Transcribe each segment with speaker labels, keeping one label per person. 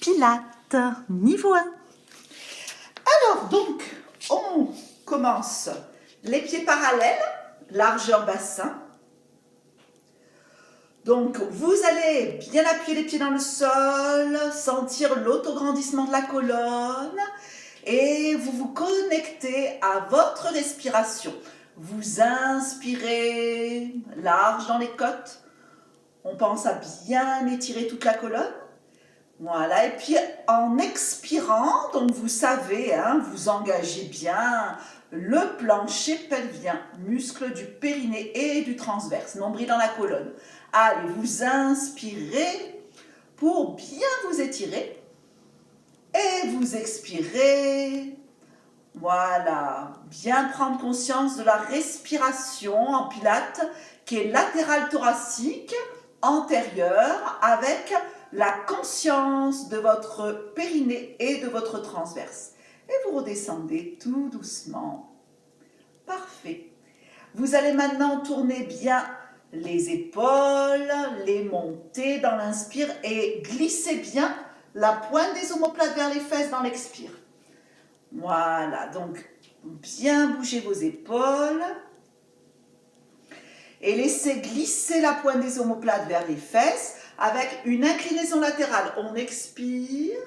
Speaker 1: Pilates, niveau 1.
Speaker 2: Alors, donc, on commence les pieds parallèles, largeur bassin. Donc, vous allez bien appuyer les pieds dans le sol, sentir l'autograndissement de la colonne et vous vous connectez à votre respiration. Vous inspirez large dans les côtes. On pense à bien étirer toute la colonne. Voilà, et puis en expirant, donc vous savez, vous engagez bien le plancher pelvien, muscles du périnée et du transverse, nombril dans la colonne. Allez, vous inspirez pour bien vous étirer et vous expirez. Voilà, bien prendre conscience de la respiration en pilates qui est latérale thoracique, antérieure, avec la conscience de votre périnée et de votre transverse. Et vous redescendez tout doucement. Parfait. Vous allez maintenant tourner bien les épaules, les monter dans l'inspire et glisser bien la pointe des omoplates vers les fesses dans l'expire. Voilà, donc bien bouger vos épaules et laissez glisser la pointe des omoplates vers les fesses avec une inclinaison latérale. On expire,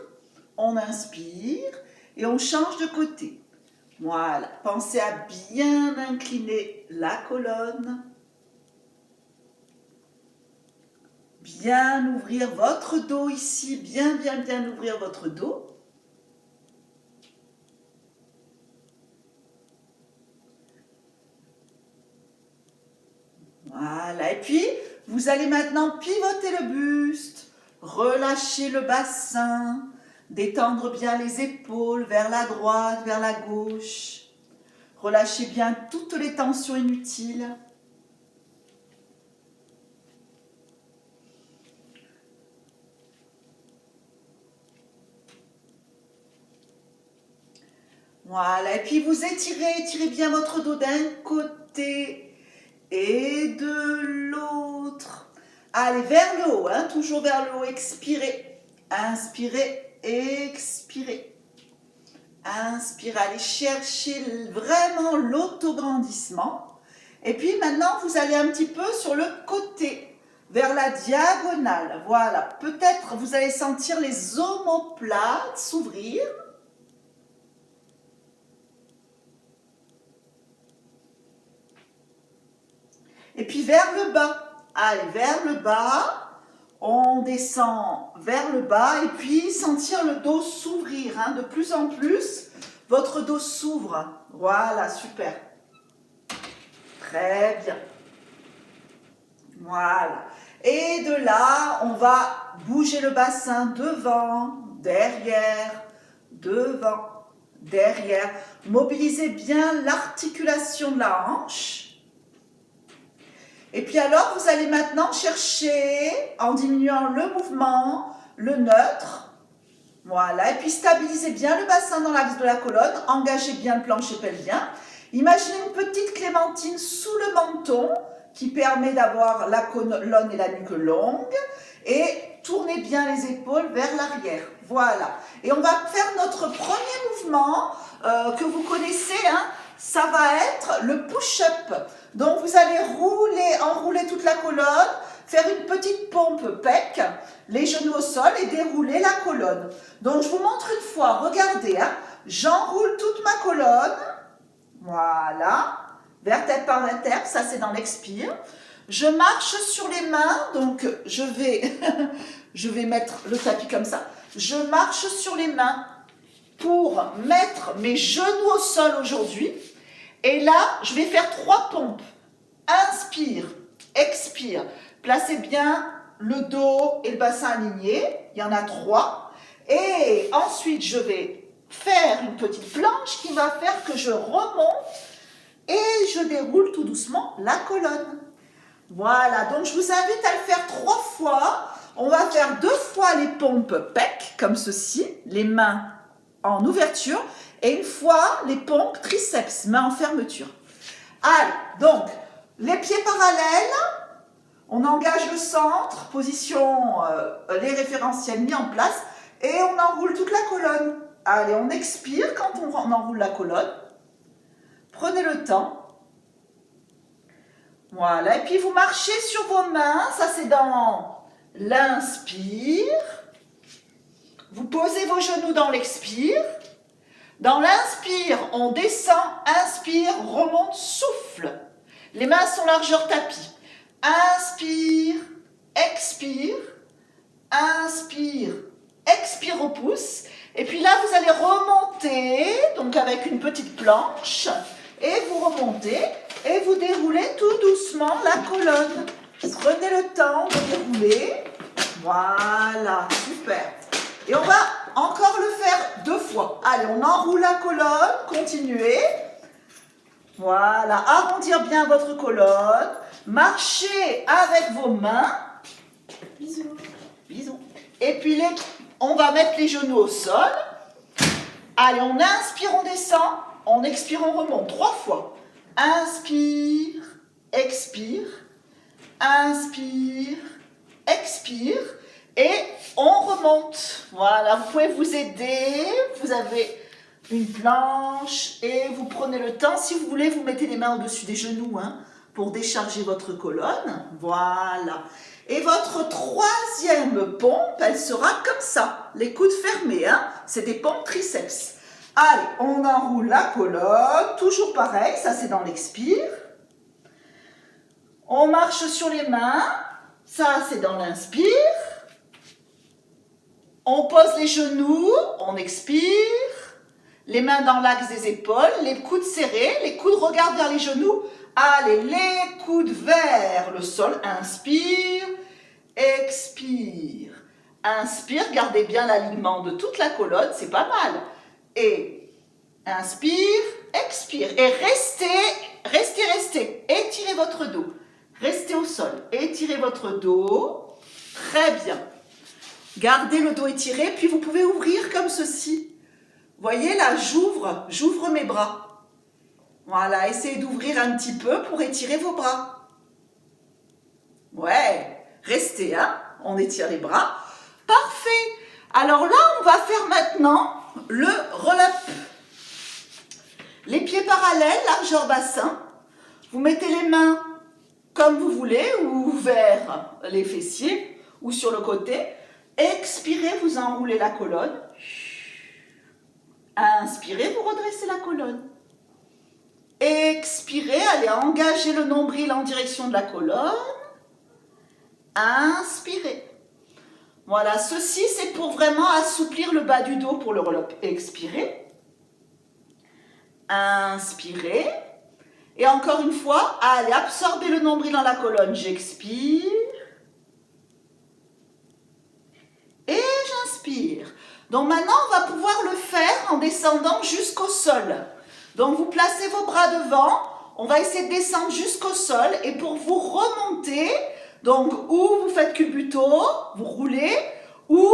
Speaker 2: on inspire et on change de côté. Voilà, pensez à bien incliner la colonne, bien ouvrir votre dos ici, bien ouvrir votre dos. Voilà, et puis vous allez maintenant pivoter le buste, relâcher le bassin, détendre bien les épaules vers la droite, vers la gauche. Relâchez bien toutes les tensions inutiles. Voilà, et puis vous étirez bien votre dos d'un côté et de l'autre. Allez, vers le haut, toujours vers le haut, expirez. Inspirez, expirez. Inspirez, allez chercher vraiment l'autograndissement. Et puis maintenant, vous allez un petit peu sur le côté, vers la diagonale. Voilà, peut-être vous allez sentir les omoplates s'ouvrir. Et puis vers le bas. Allez, vers le bas. On descend vers le bas et puis sentir le dos s'ouvrir. De plus en plus, votre dos s'ouvre. Voilà, super. Très bien. Voilà. Et de là, on va bouger le bassin devant, derrière, devant, derrière. Mobilisez bien l'articulation de la hanche. Et puis alors, vous allez maintenant chercher, en diminuant le mouvement, le neutre. Voilà, et puis stabilisez bien le bassin dans l'axe de la colonne, engagez bien le plancher pelvien. Imaginez une petite clémentine sous le menton qui permet d'avoir la colonne et la nuque longue. Et tournez bien les épaules vers l'arrière. Voilà. Et on va faire notre premier mouvement que vous connaissez, ça va être le push-up. Donc vous allez enrouler toute la colonne, faire une petite pompe pec, les genoux au sol et dérouler la colonne. Donc je vous montre une fois, regardez, j'enroule toute ma colonne, voilà, vertèbre par vertèbre, ça c'est dans l'expire. Je marche sur les mains, donc je vais mettre le tapis comme ça. Je marche sur les mains pour mettre mes genoux au sol aujourd'hui. Et là, je vais faire 3 pompes. Inspire, expire. Placez bien le dos et le bassin alignés. Il y en a 3. Et ensuite, je vais faire une petite planche qui va faire que je remonte et je déroule tout doucement la colonne. Voilà, donc je vous invite à le faire 3 fois. On va faire 2 fois les pompes pec, comme ceci, les mains en ouverture, et une fois les pompes triceps, mains en fermeture. Allez, donc, les pieds parallèles, on engage le centre, position, les référentiels mis en place, Et on enroule toute la colonne. Allez, on expire quand on enroule la colonne. Prenez le temps. Voilà, et puis vous marchez sur vos mains. Ça, c'est dans l'inspire. Vous posez vos genoux dans l'expire. Dans l'inspire, on descend, inspire, remonte, souffle. Les mains sont largeur tapis. Inspire, expire, inspire, expire au pouce. Et puis là, vous allez remonter, donc avec une petite planche, et vous remontez, et vous déroulez tout doucement la colonne. Prenez le temps de dérouler. Voilà, super. Et on va encore le faire 2 fois. Allez, on enroule la colonne, continuez. Voilà, arrondir bien votre colonne. Marchez avec vos mains.
Speaker 1: Bisous.
Speaker 2: Bisous. Et puis, on va mettre les genoux au sol. Allez, on inspire, on descend. On expire, on remonte 3 fois. Inspire, expire. Inspire, expire. Et on remonte. Voilà, vous pouvez vous aider. Vous avez une planche et vous prenez le temps. Si vous voulez, vous mettez les mains au-dessus des genoux pour décharger votre colonne. Voilà. Et votre 3e pompe, elle sera comme ça. Les coudes fermés. C'est des pompes triceps. Allez, on enroule la colonne. Toujours pareil, ça c'est dans l'expire. On marche sur les mains. Ça c'est dans l'inspire. On pose les genoux, on expire, les mains dans l'axe des épaules, les coudes serrés, les coudes regardent vers les genoux. Allez, les coudes vers le sol, inspire, expire. Inspire, gardez bien l'alignement de toute la colonne, c'est pas mal. Et inspire, expire. Et restez. Étirez votre dos. Restez au sol, étirez votre dos. Très bien. Gardez le dos étiré, puis vous pouvez ouvrir comme ceci. Voyez là, j'ouvre mes bras. Voilà, essayez d'ouvrir un petit peu pour étirer vos bras. Ouais, restez, on étire les bras. Parfait. Alors là, on va faire maintenant le roll-up. Les pieds parallèles, largeur bassin. Vous mettez les mains comme vous voulez, ou vers les fessiers, ou sur le côté. Expirez, vous enroulez la colonne. Inspirez, vous redressez la colonne. Expirez, allez engager le nombril en direction de la colonne. Inspirez. Voilà, ceci c'est pour vraiment assouplir le bas du dos pour le roll-up. Expirez. Inspirez. Et encore une fois, allez absorber le nombril dans la colonne. J'expire. Et j'inspire. Donc maintenant, on va pouvoir le faire en descendant jusqu'au sol. Donc vous placez vos bras devant. On va essayer de descendre jusqu'au sol. Et pour vous remonter, donc ou vous faites culbuto, vous roulez, ou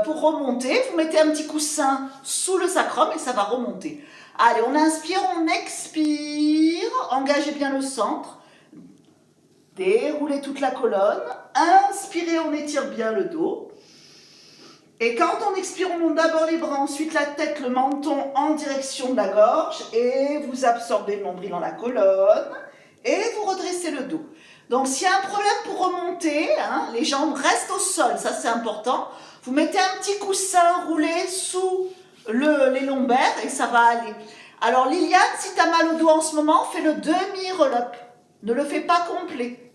Speaker 2: pour remonter, vous mettez un petit coussin sous le sacrum et ça va remonter. Allez, on inspire, on expire. Engagez bien le centre. Déroulez toute la colonne. Inspirez, on étire bien le dos. Et quand on expire, on monte d'abord les bras, ensuite la tête, le menton en direction de la gorge. Et vous absorbez le nombril dans la colonne. Et vous redressez le dos. Donc s'il y a un problème pour remonter, les jambes restent au sol, ça c'est important. Vous mettez un petit coussin roulé sous les lombaires et ça va aller. Alors Liliane, si tu as mal au dos en ce moment, fais le demi-roll-up. Ne le fais pas complet.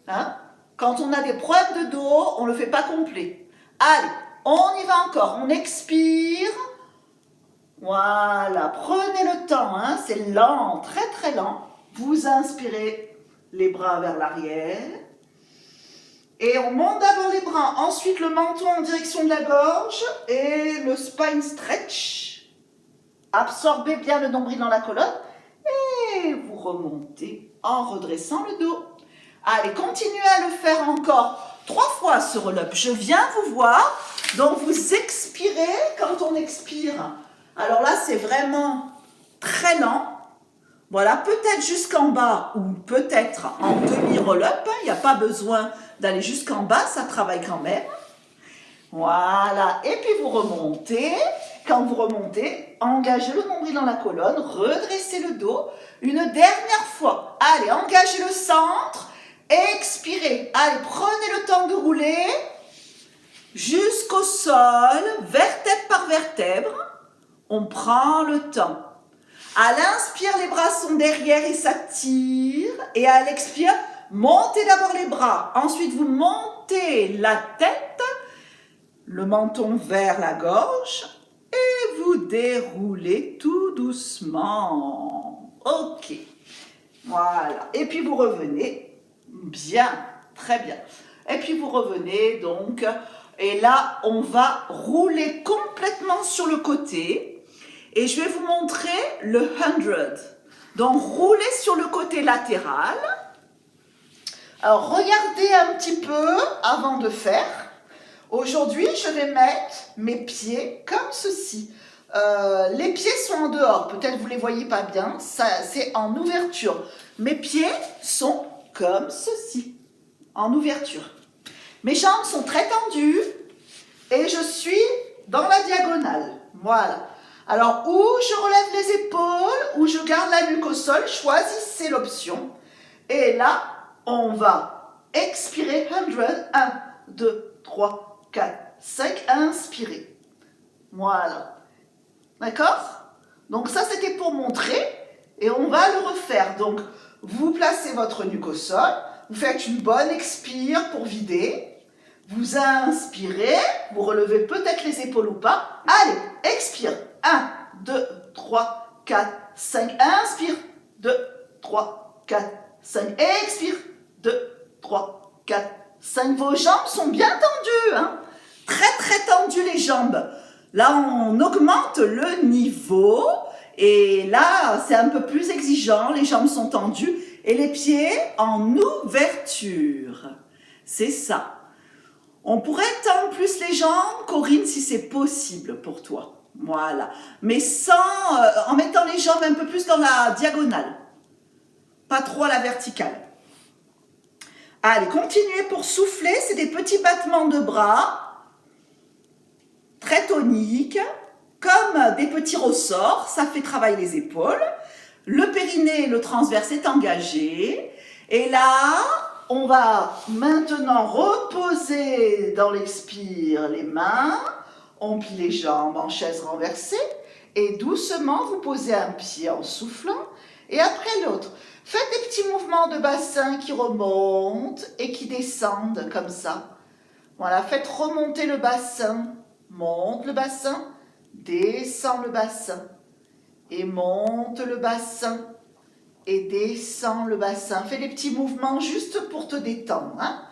Speaker 2: Quand on a des problèmes de dos, on ne le fait pas complet. Allez, on y va encore. On expire. Voilà, prenez le temps. C'est lent, très très lent. Vous inspirez les bras vers l'arrière. Et on monte d'abord les bras, ensuite le menton en direction de la gorge et le spine stretch. Absorbez bien le nombril dans la colonne et vous remontez en redressant le dos. Allez, continuez à le faire encore 3 fois ce roll-up. Je viens vous voir. Donc vous expirez quand on expire. Alors là, c'est vraiment très lent. Voilà, peut-être jusqu'en bas ou peut-être en demi-roll-up. Il n'y a pas besoin d'aller jusqu'en bas, ça travaille quand même. Voilà. Et puis vous remontez. Quand vous remontez, engagez le nombril dans la colonne, redressez le dos. Une dernière fois. Allez, engagez le centre. Expirez. Allez, prenez le temps de rouler jusqu'au sol, vertèbre par vertèbre. On prend le temps. À l'inspire, les bras sont derrière et s'attirent. Et à l'expire, montez d'abord les bras. Ensuite, vous montez la tête, le menton vers la gorge. Et vous déroulez tout doucement. Ok. Voilà. Et puis vous revenez. Bien. Très bien. Et puis vous revenez donc. Et là, on va rouler complètement sur le côté. Et je vais vous montrer le 100. Donc, roulez sur le côté latéral. Alors, regardez un petit peu avant de faire. Aujourd'hui, je vais mettre mes pieds comme ceci. Les pieds sont en dehors. Peut-être vous ne les voyez pas bien. C'est en ouverture. Mes pieds sont comme ceci, en ouverture. Mes jambes sont très tendues et je suis dans la diagonale. Voilà. Alors, ou je relève les épaules, ou je garde la nuque au sol, choisissez l'option. Et là, on va expirer 100. 1, 2, 3, 4, 5. Inspirez. Voilà. D'accord? Donc ça, c'était pour montrer. Et on va le refaire. Donc, vous placez votre nuque au sol. Vous faites une bonne expire pour vider. Vous inspirez. Vous relevez peut-être les épaules ou pas. Allez, expire. 1, 2, 3, 4, 5. Inspire. 2, 3, 4, 5. Expire. 2, 3, 4, 5. Vos jambes sont bien tendues. Hein? Très, très tendues les jambes. Là, on augmente le niveau. Et là, c'est un peu plus exigeant. Les jambes sont tendues. Et les pieds en ouverture. C'est ça. On pourrait tendre plus les jambes, Corinne, si c'est possible pour toi. Voilà. Mais en mettant les jambes un peu plus dans la diagonale. Pas trop à la verticale. Allez, continuez pour souffler. C'est des petits battements de bras. Très toniques. Comme des petits ressorts. Ça fait travailler les épaules. Le périnée, le transverse est engagé. Et là, on va maintenant reposer dans l'expire les mains. On plie les jambes en chaise renversée. Et doucement, vous posez un pied en soufflant. Et après l'autre. Faites des petits mouvements de bassin qui remontent et qui descendent comme ça. Voilà, faites remonter le bassin. Monte le bassin. Descend le bassin. Et monte le bassin. Et descend le bassin. Fais des petits mouvements juste pour te détendre. Hein?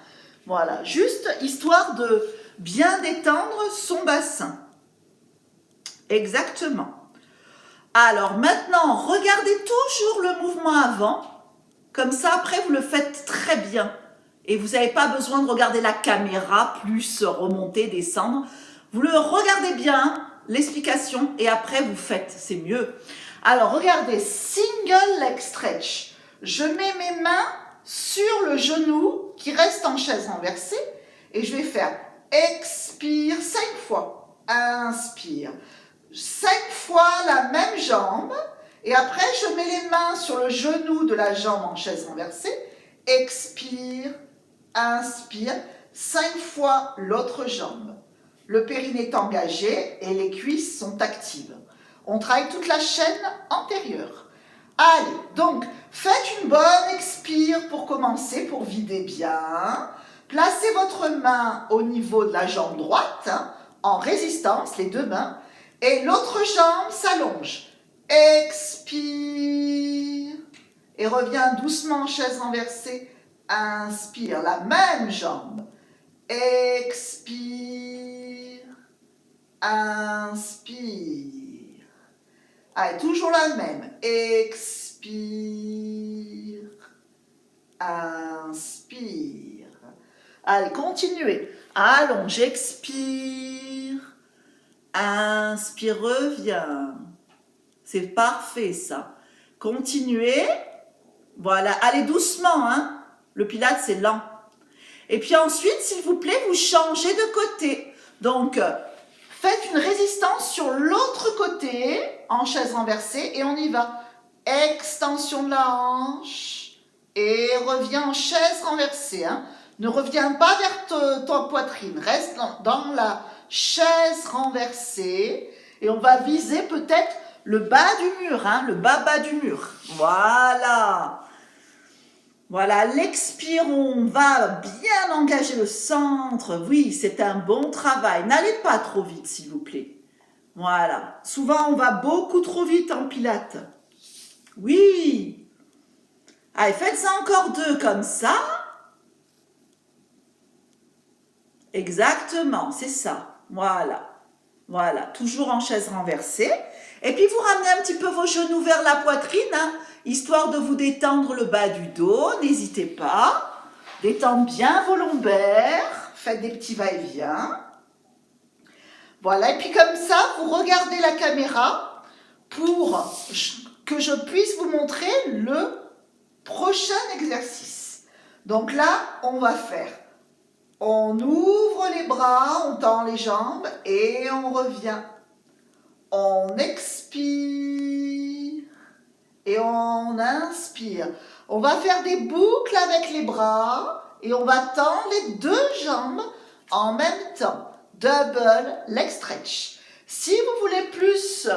Speaker 2: Voilà, juste histoire de bien détendre son bassin. Exactement. Alors maintenant, regardez toujours le mouvement avant. Comme ça, après, vous le faites très bien. Et vous n'avez pas besoin de regarder la caméra, plus remonter, descendre. Vous le regardez bien, l'explication, et après, vous faites. C'est mieux. Alors, regardez, single leg stretch. Je mets mes mains sur le genou qui reste en chaise renversée et je vais faire expire 5 fois. Inspire. 5 fois la même jambe et après, je mets les mains sur le genou de la jambe en chaise renversée. Expire, inspire. 5 fois l'autre jambe. Le périnée est engagé et les cuisses sont actives. On travaille toute la chaîne antérieure. Allez, donc, faites une bonne expire pour commencer, pour vider bien. Placez votre main au niveau de la jambe droite, hein, en résistance, les deux mains. Et l'autre jambe s'allonge. Expire. Et reviens doucement en chaise renversée. Inspire, la même jambe. Expire. Inspire. Allez, toujours la même. Expire. Inspire. Allez, continuez. Allonge, expire. Inspire, reviens. C'est parfait, ça. Continuez. Voilà, allez doucement, hein. Le pilate, c'est lent. Et puis ensuite, s'il vous plaît, vous changez de côté. Donc, faites une résistance sur l'autre côté, en chaise renversée, et on y va. Extension de la hanche, et reviens en chaise renversée. Hein. Ne reviens pas vers ta poitrine, reste dans la chaise renversée, et on va viser peut-être le bas du mur, hein, le bas du mur. Voilà. Voilà, l'expire, on va bien engager le centre. Oui, c'est un bon travail. N'allez pas trop vite, s'il vous plaît. Voilà. Souvent, on va beaucoup trop vite en pilates. Oui. Allez, faites-en encore 2 comme ça. Exactement, c'est ça. Voilà. Voilà, toujours en chaise renversée. Et puis, vous ramenez un petit peu vos genoux vers la poitrine, hein, histoire de vous détendre le bas du dos. N'hésitez pas. Détendre bien vos lombaires. Faites des petits va-et-vient. Voilà, et puis comme ça, vous regardez la caméra pour que je puisse vous montrer le prochain exercice. Donc là, on va faire, on ouvre les bras, on tend les jambes et on revient. On expire et on inspire. On va faire des boucles avec les bras et on va tendre les 2 jambes en même temps. Double leg stretch. Si vous voulez plus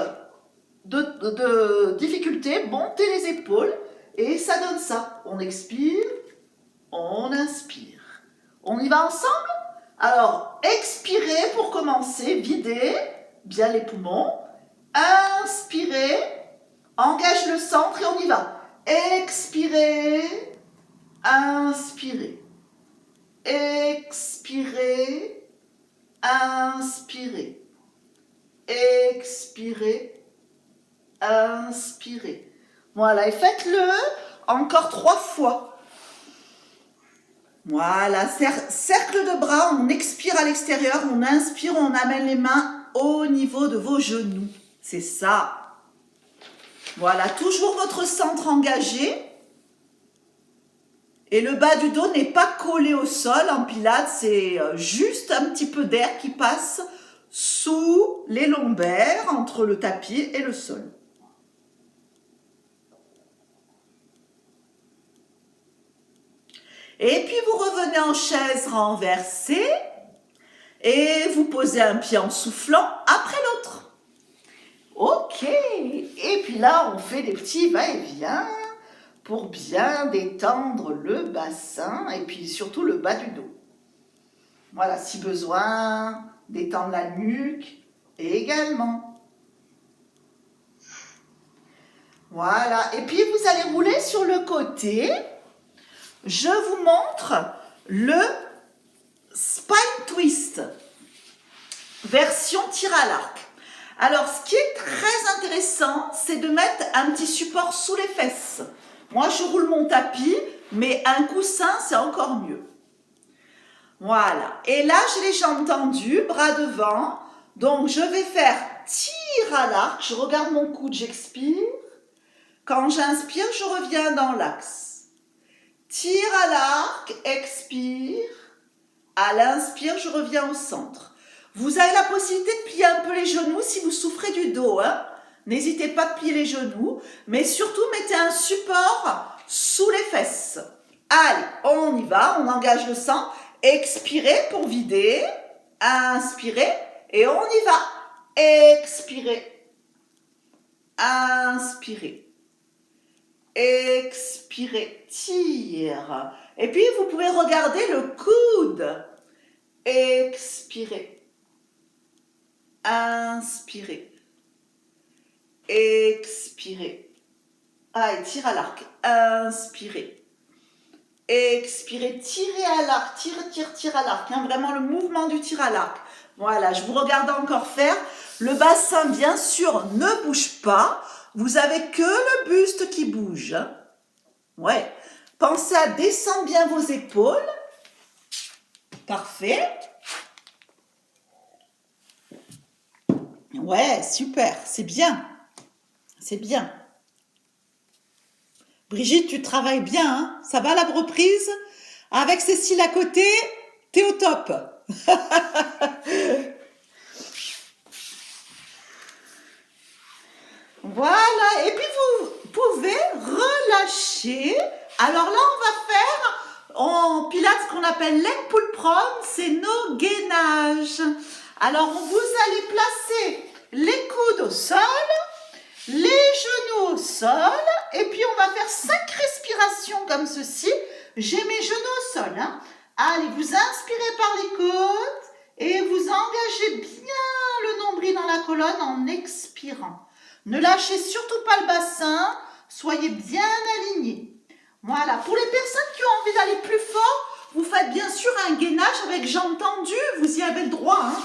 Speaker 2: de difficulté, montez les épaules et ça donne ça. On expire, on inspire. On y va ensemble? Alors, expirez pour commencer, videz bien les poumons. Inspirez, engage le centre et on y va. Expirez, inspirez. Expirez, inspirez, expirez, inspirez. Voilà, et faites-le encore 3 fois. Voilà, cercle de bras, on expire à l'extérieur, on inspire, on amène les mains au niveau de vos genoux. C'est ça. Voilà, toujours votre centre engagé. Et le bas du dos n'est pas collé au sol en pilates, c'est juste un petit peu d'air qui passe sous les lombaires, entre le tapis et le sol. Et puis vous revenez en chaise renversée et vous posez un pied en soufflant après l'autre. Ok, et puis là on fait des petits va-et-vient pour bien détendre le bassin et puis surtout le bas du dos. Voilà, si besoin, détendre la nuque également. Voilà, et puis vous allez rouler sur le côté. Je vous montre le spine twist, version tir à l'arc. Alors, ce qui est très intéressant, c'est de mettre un petit support sous les fesses. Moi, je roule mon tapis, mais un coussin, c'est encore mieux. Voilà. Et là, j'ai les jambes tendues, bras devant. Donc, je vais faire tir à l'arc. Je regarde mon coude, j'expire. Quand j'inspire, je reviens dans l'axe. Tire à l'arc, expire. À l'inspire, je reviens au centre. Vous avez la possibilité de plier un peu les genoux si vous souffrez du dos. Hein. N'hésitez pas à plier les genoux, mais surtout mettez un support sous les fesses. Allez, on y va, on engage le sang. Expirez pour vider. Inspirez et on y va. Expirez. Inspirez. Expirez, tire. Et puis, vous pouvez regarder le coude. Expirez. Inspirez. Expirez. Ah, et tire à l'arc. Inspirez. Expirez, tirez à l'arc. Tire à l'arc. Hein, vraiment le mouvement du tir à l'arc. Voilà, je vous regarde encore faire. Le bassin, bien sûr, ne bouge pas. Vous avez que le buste qui bouge. Ouais. Pensez à descendre bien vos épaules. Parfait. Ouais, super. C'est bien. C'est bien. Brigitte, tu travailles bien. Hein? Ça va la reprise? Avec Cécile à côté, t'es au top. Voilà, et puis vous pouvez relâcher. Alors là, on va faire en pilates ce qu'on appelle leg pull prone, c'est nos gainages. Alors, vous allez placer les coudes au sol, les genoux au sol, et puis on va faire 5 respirations comme ceci. J'ai mes genoux au sol. Hein. Allez, vous inspirez par les côtes et vous engagez bien le nombril dans la colonne en expirant. Ne lâchez surtout pas le bassin, soyez bien alignés. Voilà, pour les personnes qui ont envie d'aller plus fort, vous faites bien sûr un gainage avec jambes tendues, vous y avez le droit. Hein.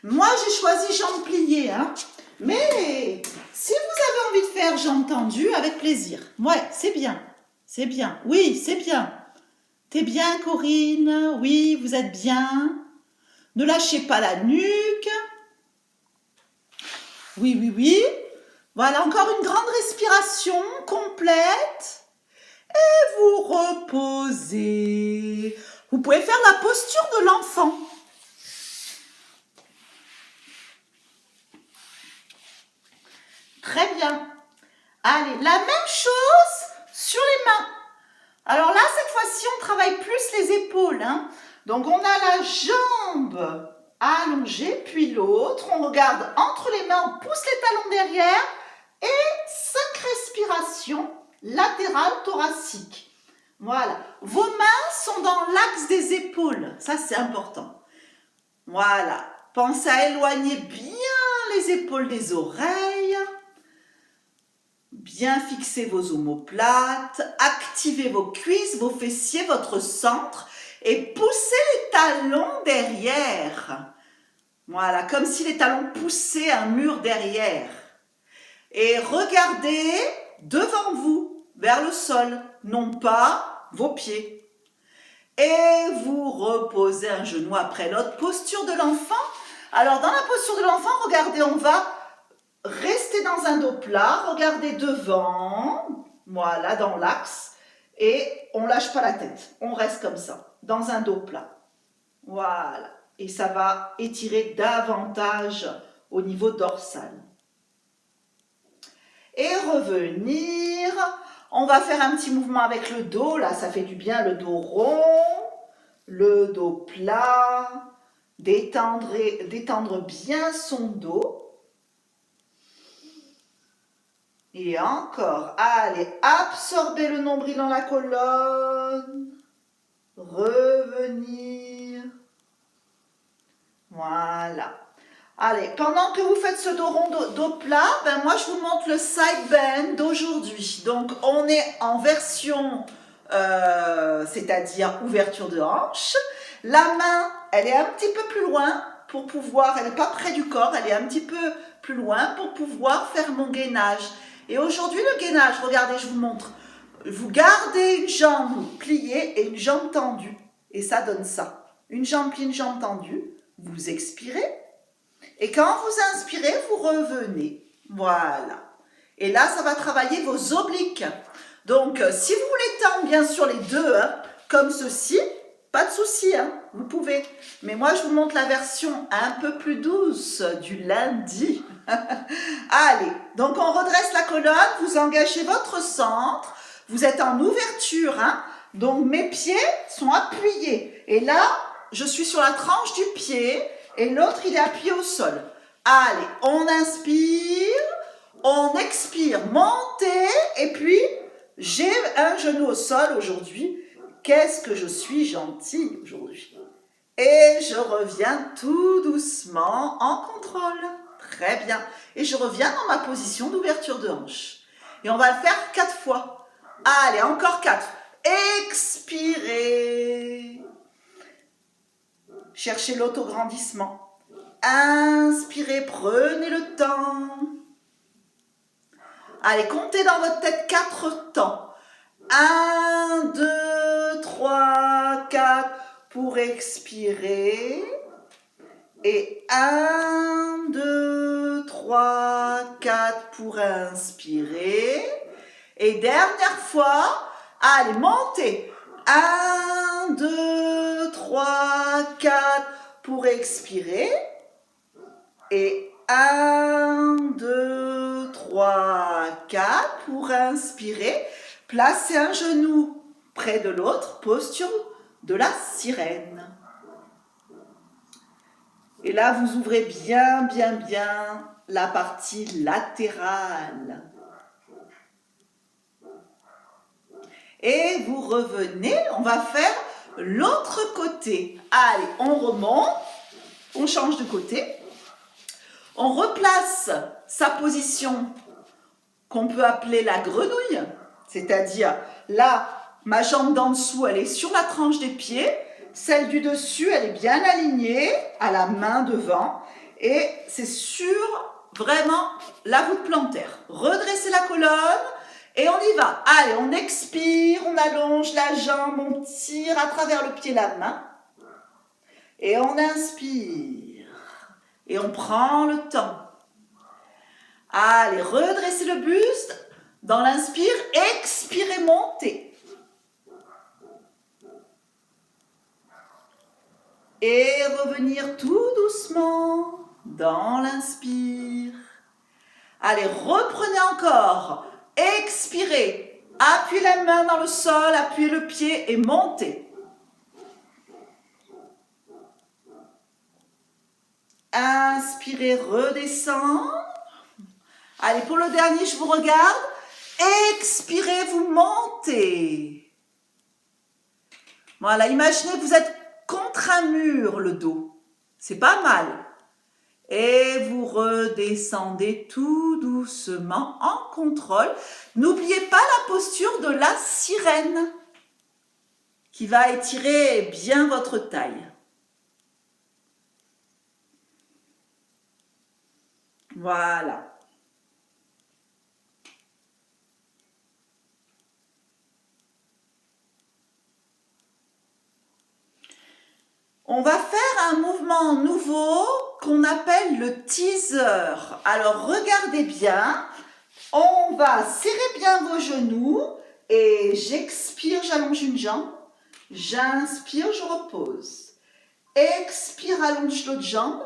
Speaker 2: Moi, j'ai choisi jambes pliées. Hein. Mais si vous avez envie de faire jambes tendues, avec plaisir. Ouais, c'est bien. C'est bien. Oui, c'est bien. T'es bien, Corinne? Oui, vous êtes bien. Ne lâchez pas la nuque. Oui, oui, oui. Voilà, encore une grande respiration complète. Et vous reposez. Vous pouvez faire la posture de l'enfant. Très bien. Allez, la même chose sur les mains. Alors là, cette fois-ci, on travaille plus les épaules. Hein. Donc, on a la jambe allongée, puis l'autre. On regarde entre les mains, on pousse les talons derrière. Et 5 respirations latérales thoraciques. Voilà. Vos mains sont dans l'axe des épaules. Ça, c'est important. Voilà. Pensez à éloigner bien les épaules des oreilles. Bien fixer vos omoplates, activez vos cuisses, vos fessiers, votre centre et poussez les talons derrière. Voilà, comme si les talons poussaient un mur derrière. Et regardez devant vous, vers le sol, non pas vos pieds. Et vous reposez un genou après l'autre. Posture de l'enfant. Alors, dans la posture de l'enfant, regardez, on va rester dans un dos plat, regardez devant, voilà, dans l'axe, et on ne lâche pas la tête, on reste comme ça, dans un dos plat. Voilà, et ça va étirer davantage au niveau dorsal. Et revenir, on va faire un petit mouvement avec le dos, là ça fait du bien, le dos rond, le dos plat, détendre bien son dos. Et encore, allez, absorbez le nombril dans la colonne, revenir, voilà. Allez, pendant que vous faites ce dos rond, dos plat, ben moi je vous montre le side bend d'aujourd'hui. Donc on est en version, c'est-à-dire ouverture de hanche. La main, elle est un petit peu plus loin pour pouvoir, elle n'est pas près du corps, elle est un petit peu plus loin pour pouvoir faire mon gainage. Et aujourd'hui, le gainage, regardez, je vous montre. Vous gardez une jambe pliée et une jambe tendue. Et ça donne ça. Une jambe pliée, une jambe tendue. Vous expirez. Et quand vous inspirez, vous revenez. Voilà. Et là, ça va travailler vos obliques. Donc, si vous voulez tendre, bien sûr, les deux, hein, comme ceci, pas de souci, hein, vous pouvez. Mais moi, je vous montre la version un peu plus douce du lundi. Allez, donc on redresse la colonne, vous engagez votre centre, vous êtes en ouverture, hein, donc mes pieds sont appuyés. Et là, je suis sur la tranche du pied et l'autre, il est appuyé au sol. Allez, on inspire, on expire, montez, et puis j'ai un genou au sol aujourd'hui. Qu'est-ce que je suis gentille aujourd'hui. Et je reviens tout doucement en contrôle. Très bien. Et je reviens dans ma position d'ouverture de hanche. Et on va le faire 4 fois. Allez, encore 4. Expirez. Cherchez l'autograndissement. Inspirez, prenez le temps. Allez, comptez dans votre tête 4 temps. 1, 2, 3, 4 pour expirer. Et 1, 2, 3, 4 pour inspirer. Et dernière fois, allez, montez. 1, 2, 3, 4 pour expirer. Et 1, 2, 3, 4. Pour inspirer, placez un genou près de l'autre, posture de la sirène. Et là, vous ouvrez bien la partie latérale. Et vous revenez, on va faire l'autre côté. Allez, on remonte, on change de côté. On replace sa position qu'on peut appeler la grenouille, c'est-à-dire là, ma jambe d'en dessous, elle est sur la tranche des pieds, celle du dessus, elle est bien alignée à la main devant et c'est sur vraiment la voûte plantaire. Redressez la colonne et on y va. Allez, on expire, on allonge la jambe, on tire à travers le pied la main et on inspire et on prend le temps. Allez, redressez le buste. Dans l'inspire, expirez, montez. Et revenir tout doucement dans l'inspire. Allez, reprenez encore. Expirez. Appuyez la main dans le sol, appuyez le pied et montez. Inspirez, redescendre. Allez, pour le dernier, je vous regarde. Expirez, vous montez. Voilà, imaginez que vous êtes contre un mur, le dos. C'est pas mal. Et vous redescendez tout doucement en contrôle. N'oubliez pas la posture de la sirène qui va étirer bien votre taille. Voilà. On va faire un mouvement nouveau qu'on appelle le teaser. Alors, regardez bien. On va serrer bien vos genoux et j'expire, j'allonge une jambe. J'inspire, je repose. Expire, allonge l'autre jambe.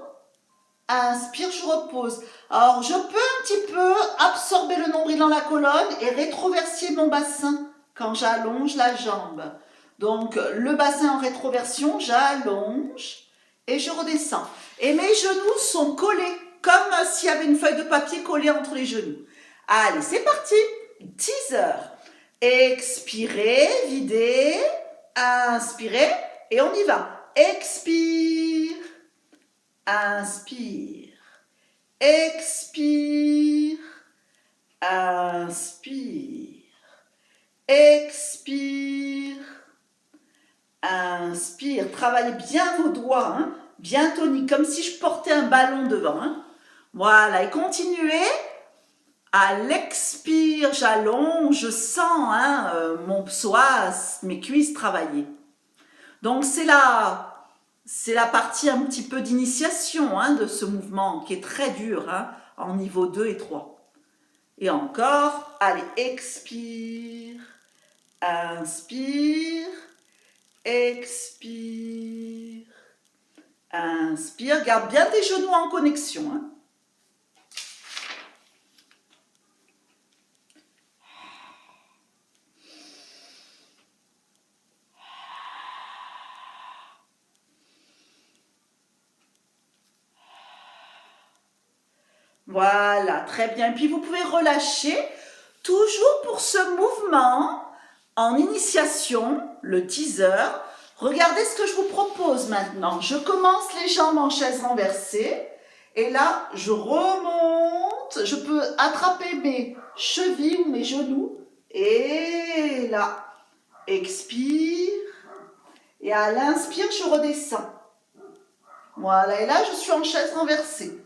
Speaker 2: Inspire, je repose. Alors, je peux un petit peu absorber le nombril dans la colonne et rétroverser mon bassin quand j'allonge la jambe. Donc, le bassin en rétroversion, j'allonge et je redescends. Et mes genoux sont collés, comme s'il y avait une feuille de papier collée entre les genoux. Allez, c'est parti. Teaser. Expirez, videz. Inspirez et on y va. Expire. Inspire. Expire. Inspire. Expire. Inspire. Travaillez bien vos doigts, hein, bien toniques, comme si je portais un ballon devant. Hein. Voilà, et continuez. À l'expire, j'allonge, je sens hein, mon psoas, mes cuisses travailler. Donc c'est la partie un petit peu d'initiation hein, de ce mouvement qui est très dur hein, en niveau 2 et 3. Et encore, allez, expire, inspire, expire, inspire. Garde bien tes genoux en connexion. Hein. Voilà, très bien. Puis vous pouvez relâcher, toujours pour ce mouvement en initiation, le teaser. Regardez ce que je vous propose maintenant. Je commence les jambes en chaise renversée. Et là, je remonte. Je peux attraper mes chevilles ou mes genoux. Et là, expire. Et à l'inspire, je redescends. Voilà, et là, je suis en chaise renversée.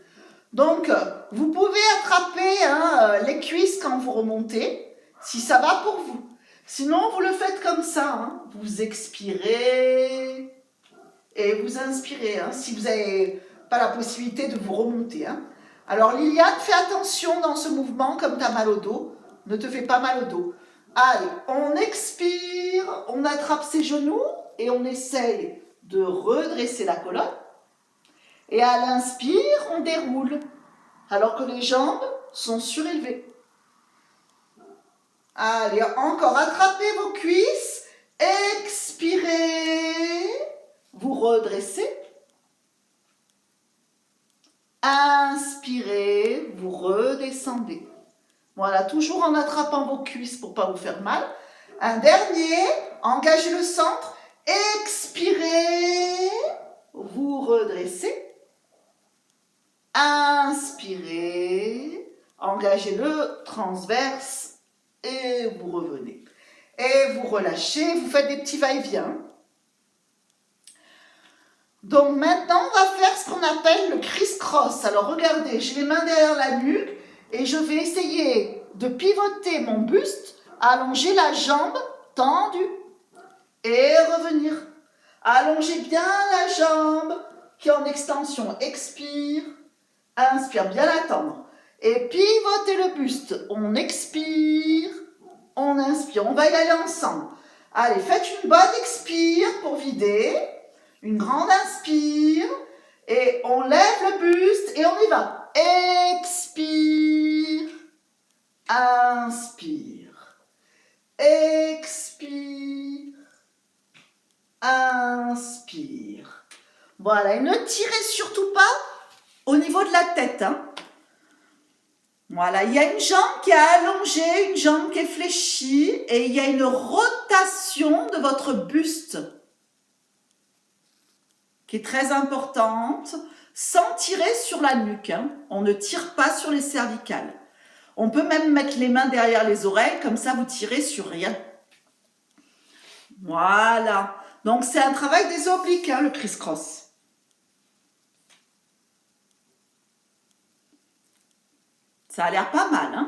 Speaker 2: Donc, vous pouvez attraper hein, les cuisses quand vous remontez, si ça va pour vous. Sinon, vous le faites comme ça. Hein. Vous expirez et vous inspirez, hein, si vous n'avez pas la possibilité de vous remonter. Hein. Alors, Liliane, fais attention dans ce mouvement, comme tu as mal au dos. Ne te fais pas mal au dos. Allez, on expire, on attrape ses genoux et on essaye de redresser la colonne. Et à l'inspire, on déroule, alors que les jambes sont surélevées. Allez, encore, attrapez vos cuisses. Expirez. Vous redressez. Inspirez, vous redescendez. Voilà, toujours en attrapant vos cuisses pour ne pas vous faire mal. Un dernier, engagez le centre. Expirez, vous redressez. Inspirez, engagez le transverse et vous revenez. Et vous relâchez, vous faites des petits va-et-vient. Donc maintenant, on va faire ce qu'on appelle le criss-cross. Alors regardez, j'ai les mains derrière la nuque et je vais essayer de pivoter mon buste, allonger la jambe tendue et revenir. Allongez bien la jambe qui est en extension. Expire, inspire, bien la tendre. Et pivotez le buste. On expire, on inspire. On va y aller ensemble. Allez, faites une bonne expire pour vider. Une grande inspire. Et on lève le buste et on y va. Expire, inspire. Expire, inspire. Voilà, et ne tirez surtout pas au niveau de la tête. Voilà, il y a une jambe qui est allongée, une jambe qui est fléchie et il y a une rotation de votre buste qui est très importante, sans tirer sur la nuque. On ne tire pas sur les cervicales. On peut même mettre les mains derrière les oreilles, comme ça vous tirez sur rien. Voilà. Donc c'est un travail des obliques, le criss-cross. Ça a l'air pas mal,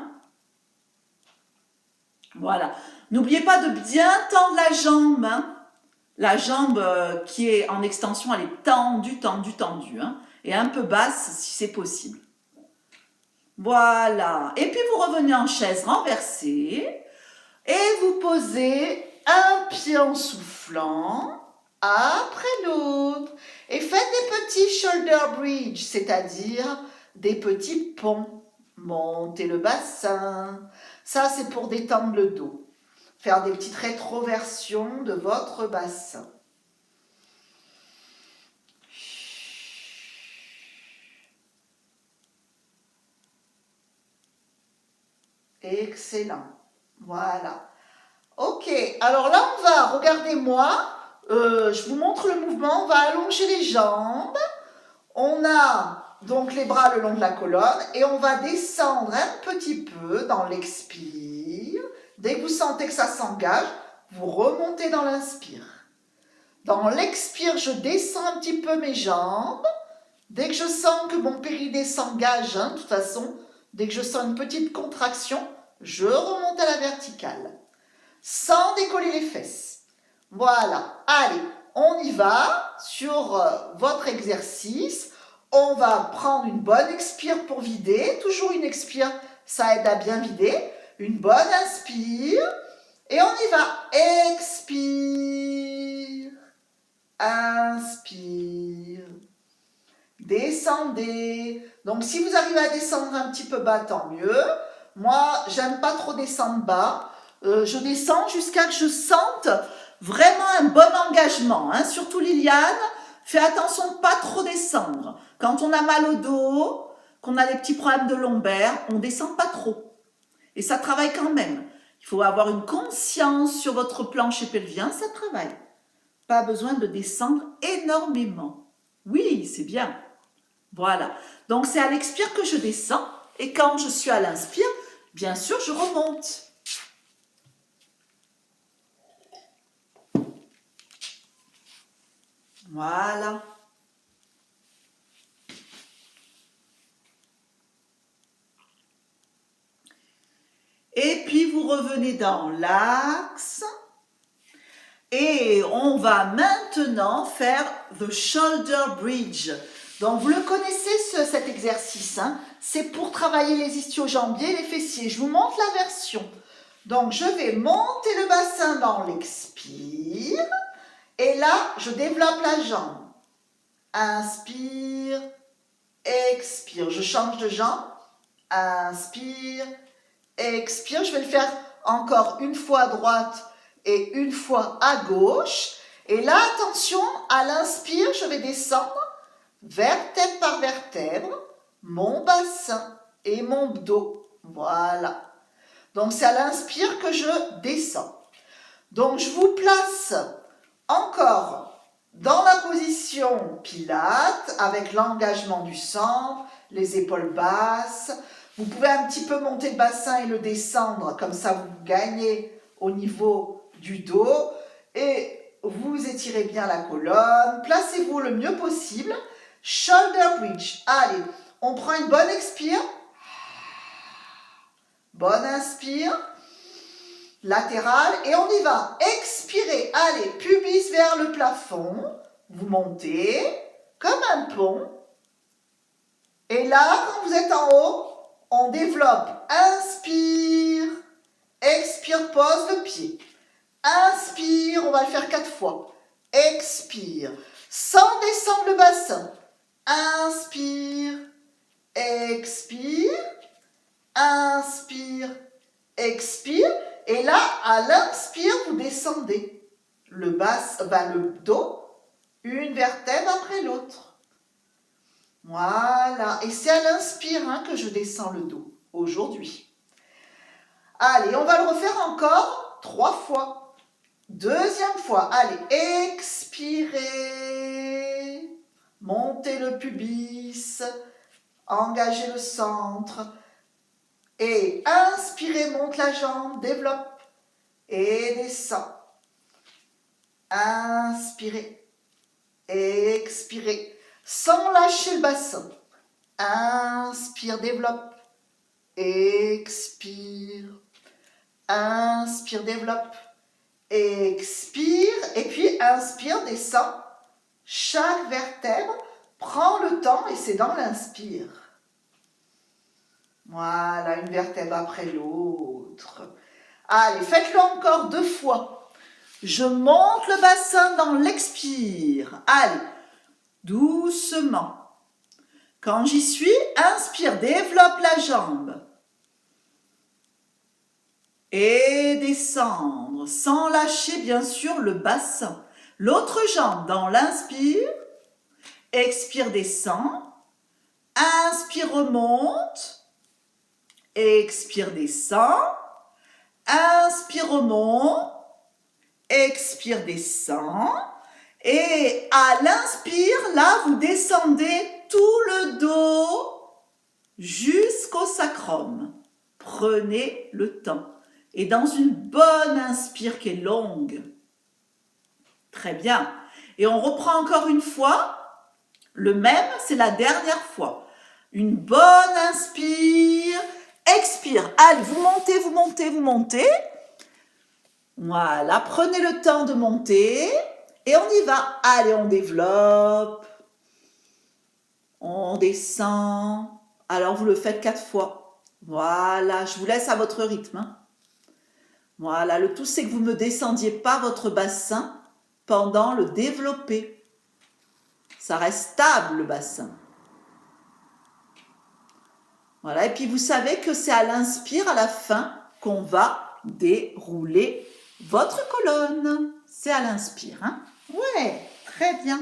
Speaker 2: Voilà. N'oubliez pas de bien tendre la jambe, La jambe qui est en extension, elle est tendue, tendue, tendue, et un peu basse si c'est possible. Voilà. Et puis vous revenez en chaise renversée et vous posez un pied en soufflant après l'autre. Et faites des petits shoulder bridge, c'est-à-dire des petits ponts. Montez le bassin. Ça, c'est pour détendre le dos. Faire des petites rétroversions de votre bassin. Excellent. Voilà. Ok, alors là, on va, regardez-moi, je vous montre le mouvement, on va allonger les jambes. On a donc les bras le long de la colonne et on va descendre un petit peu dans l'expire. Dès que vous sentez que ça s'engage, vous remontez dans l'inspire. Dans l'expire, je descends un petit peu mes jambes. Dès que je sens que mon périnée s'engage, de toute façon, dès que je sens une petite contraction, je remonte à la verticale. Sans décoller les fesses. Voilà. Allez, on y va sur votre exercice. On va prendre une bonne expire pour vider. Toujours une expire, ça aide à bien vider. Une bonne inspire. Et on y va. Expire. Inspire. Descendez. Donc, si vous arrivez à descendre un petit peu bas, tant mieux. Moi, j'aime pas trop descendre bas. Je descends jusqu'à que je sente vraiment un bon engagement. Surtout Liliane, fais attention de ne pas trop descendre. Quand on a mal au dos, qu'on a des petits problèmes de lombaire, on ne descend pas trop. Et ça travaille quand même. Il faut avoir une conscience sur votre plancher pelvien, ça travaille. Pas besoin de descendre énormément. Oui, c'est bien. Voilà. Donc, c'est à l'expire que je descends. Et quand je suis à l'inspire, bien sûr, je remonte. Voilà. Et puis, vous revenez dans l'axe. Et on va maintenant faire the shoulder bridge. Donc, vous le connaissez, cet exercice. C'est pour travailler les ischio-jambiers et les fessiers. Je vous montre la version. Donc, je vais monter le bassin dans l'expire. Et là, je développe la jambe. Inspire, expire. Je change de jambe. Inspire, expire. Je vais le faire Encore une fois à droite et une fois à gauche. Et là, attention, à l'inspire, je vais descendre vertèbre par vertèbre, mon bassin et mon dos. Voilà. Donc, c'est à l'inspire que je descends. Donc, je vous place encore dans la position Pilates avec l'engagement du centre, les épaules basses. Vous pouvez un petit peu monter le bassin et le descendre, comme ça vous gagnez au niveau du dos. Et vous étirez bien la colonne. Placez-vous le mieux possible. Shoulder bridge. Allez, on prend une bonne expire. Bonne inspire. Latérale. Et on y va. Expirez. Allez, pubis vers le plafond. Vous montez comme un pont. Et là, quand vous êtes en haut, on développe. Inspire. Expire, pose le pied. Inspire, on va le faire 4 fois. Expire. Sans descendre le bassin. Inspire. Expire. Inspire. Expire. Et là, à l'inspire, vous descendez le dos, une vertèbre après l'autre. Voilà. Et c'est à l'inspire que je descends le dos aujourd'hui. Allez, on va le refaire encore 3 fois. Deuxième fois. Allez, expirez. Montez le pubis. Engagez le centre. Et inspirez, monte la jambe, développe. Et descend. Inspirez. Expirez. Sans lâcher le bassin. Inspire, développe. Expire. Inspire, développe. Expire. Et puis inspire, descend. Chaque vertèbre prend le temps et c'est dans l'inspire. Voilà, une vertèbre après l'autre. Allez, faites-le encore 2 fois. Je monte le bassin dans l'expire. Allez, doucement. Quand j'y suis, inspire, développe la jambe. Et descendre, sans lâcher bien sûr le bassin. L'autre jambe dans l'inspire. Expire, descend. Inspire, remonte. Expire, descend. Inspire, remonte. Expire, descend. Et à l'inspire, là, vous descendez tout le dos jusqu'au sacrum. Prenez le temps. Et dans une bonne inspire qui est longue. Très bien. Et on reprend encore une fois. Le même, c'est la dernière fois. Une bonne inspire. Expire. Allez, vous montez, vous montez, vous montez. Voilà, prenez le temps de monter. Et on y va. Allez, on développe. On descend. Alors, vous le faites 4 fois. Voilà, je vous laisse à votre rythme. Voilà, le tout, c'est que vous ne descendiez pas votre bassin pendant le développé. Ça reste stable, le bassin. Voilà, et puis vous savez que c'est à l'inspire, à la fin, qu'on va dérouler votre colonne. C'est à l'inspire, Ouais, très bien.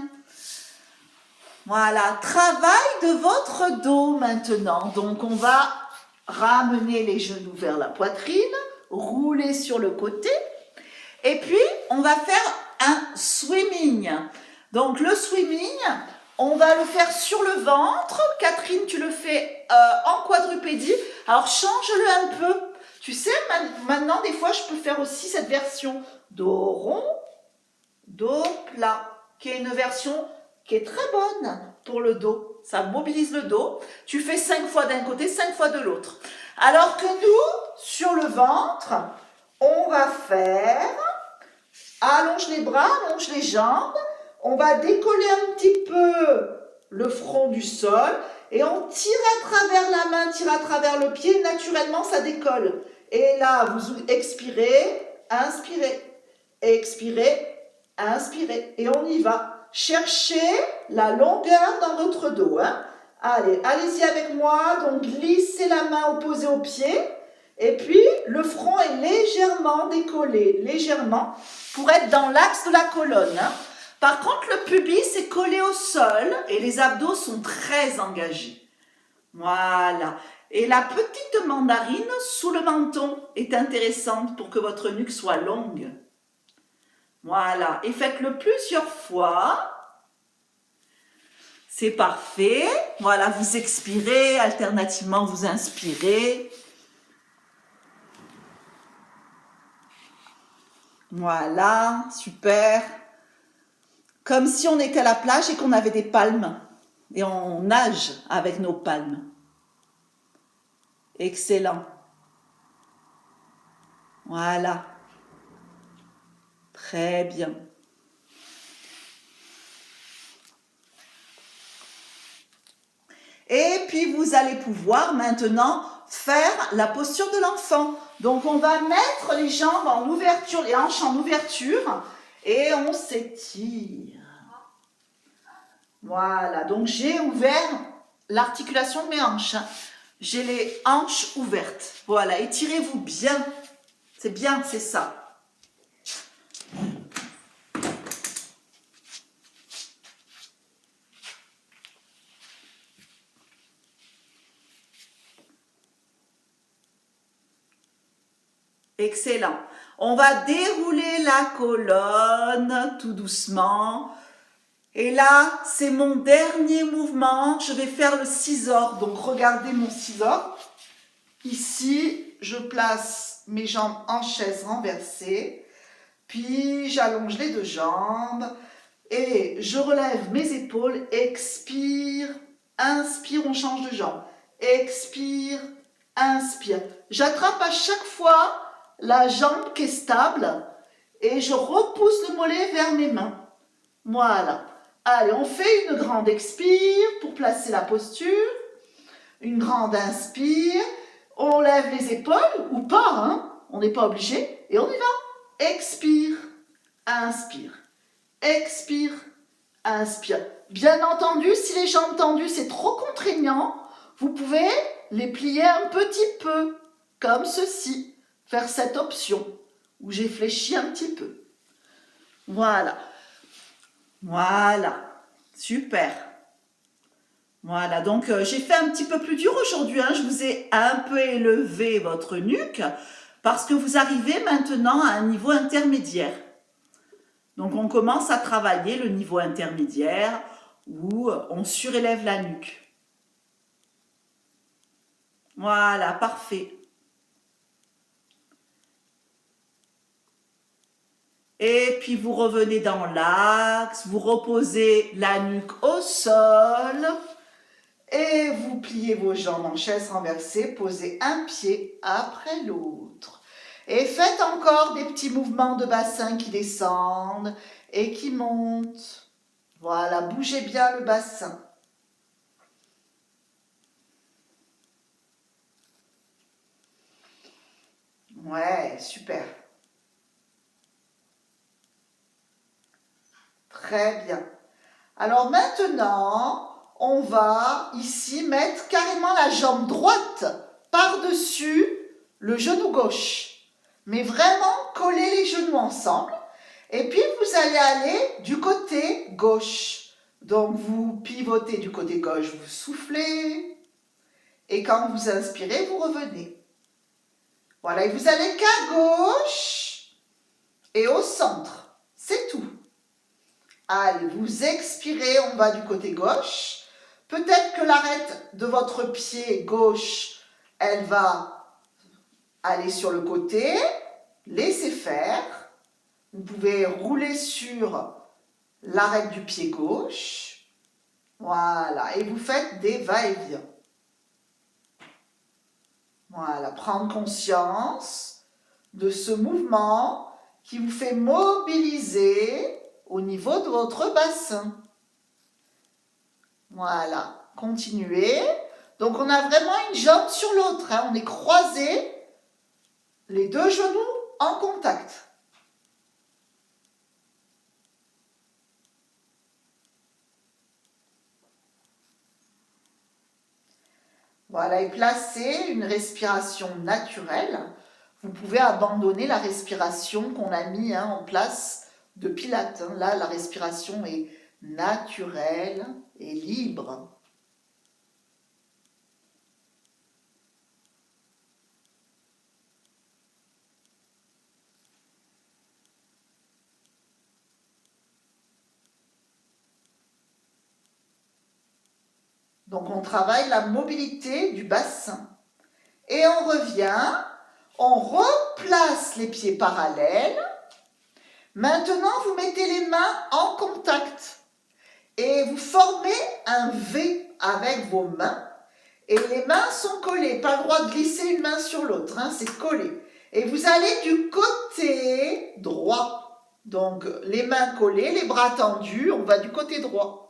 Speaker 2: Voilà, travail de votre dos maintenant. Donc, on va ramener les genoux vers la poitrine, rouler sur le côté. Et puis, on va faire un swimming. Donc, le swimming, on va le faire sur le ventre. Catherine, tu le fais en quadrupédie. Alors, change-le un peu. Tu sais, maintenant, des fois, je peux faire aussi cette version dos rond, dos plat, qui est une version qui est très bonne pour le dos. Ça mobilise le dos. Tu fais 5 fois d'un côté, 5 fois de l'autre. Alors que nous, sur le ventre, on va faire, allonge les bras, allonge les jambes. On va décoller un petit peu le front du sol et on tire à travers la main, tire à travers le pied. Naturellement, ça décolle. Et là, vous expirez, inspirez, expirez, inspirez. Et on y va. Cherchez la longueur dans votre dos. Allez, allez-y avec moi. Donc, glissez la main opposée au pied Et puis, le front est légèrement décollé, légèrement, pour être dans l'axe de la colonne. Hein. Par contre, le pubis est collé au sol et les abdos sont très engagés. Voilà. Et la petite mandarine sous le menton est intéressante pour que votre nuque soit longue. Voilà. Et faites-le plusieurs fois. C'est parfait. Voilà, vous expirez, alternativement vous inspirez. Voilà, super. Comme si on était à la plage et qu'on avait des palmes. Et on nage avec nos palmes. Excellent. Voilà. Très bien. Et puis, vous allez pouvoir maintenant faire la posture de l'enfant. Donc, on va mettre les jambes en ouverture, les hanches en ouverture et on s'étire. Voilà. Donc, j'ai ouvert l'articulation de mes hanches. J'ai les hanches ouvertes. Voilà. Étirez-vous bien. C'est bien, c'est ça. Excellent. On va dérouler la colonne tout doucement. Et là, c'est mon dernier mouvement. Je vais faire le scissor. Donc, regardez mon scissor. Ici, je place mes jambes en chaise renversée. Puis, j'allonge les deux jambes. Et je relève mes épaules. Expire. Inspire, on change de jambe. Expire. Inspire. J'attrape à chaque fois la jambe qui est stable et je repousse le mollet vers mes mains. Voilà. Allez, on fait une grande expire pour placer la posture. Une grande inspire. On lève les épaules ou pas, hein? On n'est pas obligé. Et on y va. Expire. Inspire. Expire. Inspire. Bien entendu, si les jambes tendues, c'est trop contraignant, vous pouvez les plier un petit peu, comme ceci. Faire cette option où j'ai fléchi un petit peu. Voilà. Voilà. Super. Voilà. Donc, j'ai fait un petit peu plus dur aujourd'hui. Hein. Je vous ai un peu élevé votre nuque parce que vous arrivez maintenant à un niveau intermédiaire. Donc, on commence à travailler le niveau intermédiaire où on surélève la nuque. Voilà, parfait. Et puis vous revenez dans l'axe, vous reposez la nuque au sol et vous pliez vos jambes en chaise renversée, posez un pied après l'autre. Et faites encore des petits mouvements de bassin qui descendent et qui montent. Voilà, bougez bien le bassin. Ouais, super. Très bien. Alors maintenant, on va ici mettre carrément la jambe droite par-dessus le genou gauche. Mais vraiment coller les genoux ensemble. Et puis vous allez aller du côté gauche. Donc vous pivotez du côté gauche, vous soufflez. Et quand vous inspirez, vous revenez. Voilà, et vous allez qu'à gauche et au centre. C'est tout. Allez, vous expirez, on va du côté gauche. Peut-être que l'arête de votre pied gauche, elle va aller sur le côté. Laissez faire. Vous pouvez rouler sur l'arête du pied gauche. Voilà, et vous faites des va-et-vient. Voilà, prendre conscience de ce mouvement qui vous fait mobiliser au niveau de votre bassin. Voilà, continuez. Donc on a vraiment une jambe sur l'autre, hein. On est croisés, les deux genoux en contact. Voilà, et placez une respiration naturelle. Vous pouvez abandonner la respiration qu'on a mis en place de Pilates. Là, la respiration est naturelle et libre. Donc, on travaille la mobilité du bassin. Et on revient, on replace les pieds parallèles. Maintenant, vous mettez les mains en contact et vous formez un V avec vos mains. Et les mains sont collées, pas le droit de glisser une main sur l'autre, c'est collé. Et vous allez du côté droit. Donc, les mains collées, les bras tendus, on va du côté droit.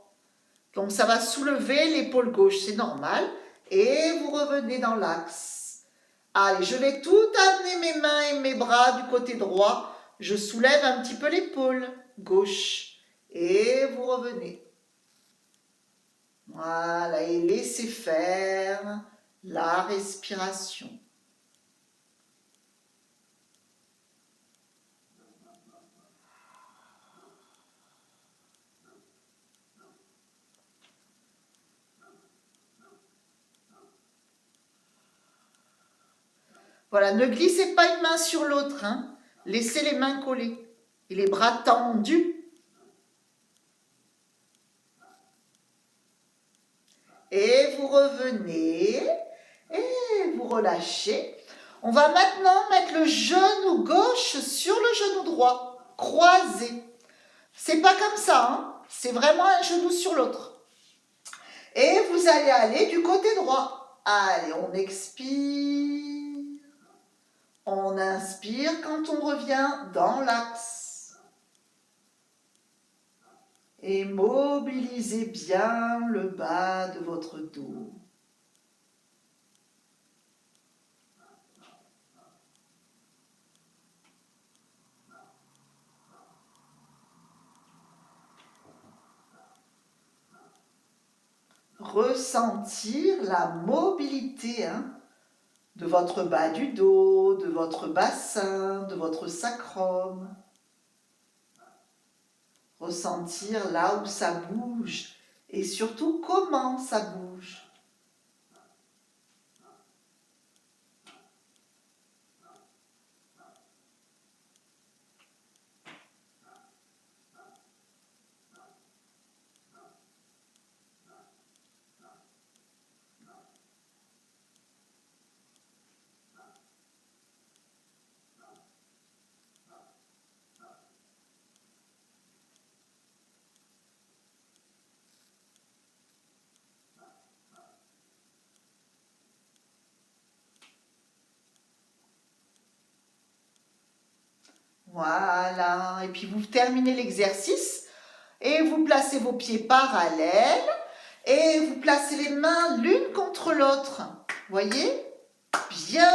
Speaker 2: Donc, ça va soulever l'épaule gauche, c'est normal. Et vous revenez dans l'axe. Allez, je vais tout amener mes mains et mes bras du côté droit. Je soulève un petit peu l'épaule gauche. Et vous revenez. Voilà, et laissez faire la respiration. Voilà, ne glissez pas une main sur l'autre. Laissez les mains collées et les bras tendus. Et vous revenez et vous relâchez. On va maintenant mettre le genou gauche sur le genou droit, croisé. C'est pas comme ça, c'est vraiment un genou sur l'autre. Et vous allez aller du côté droit. Allez, on expire. On inspire quand on revient dans l'axe. Et mobilisez bien le bas de votre dos. Ressentir la mobilité de votre bas du dos, de votre bassin, de votre sacrum. Ressentir là où ça bouge et surtout comment ça bouge. Voilà, et puis vous terminez l'exercice et vous placez vos pieds parallèles et vous placez les mains l'une contre l'autre. Voyez? Bien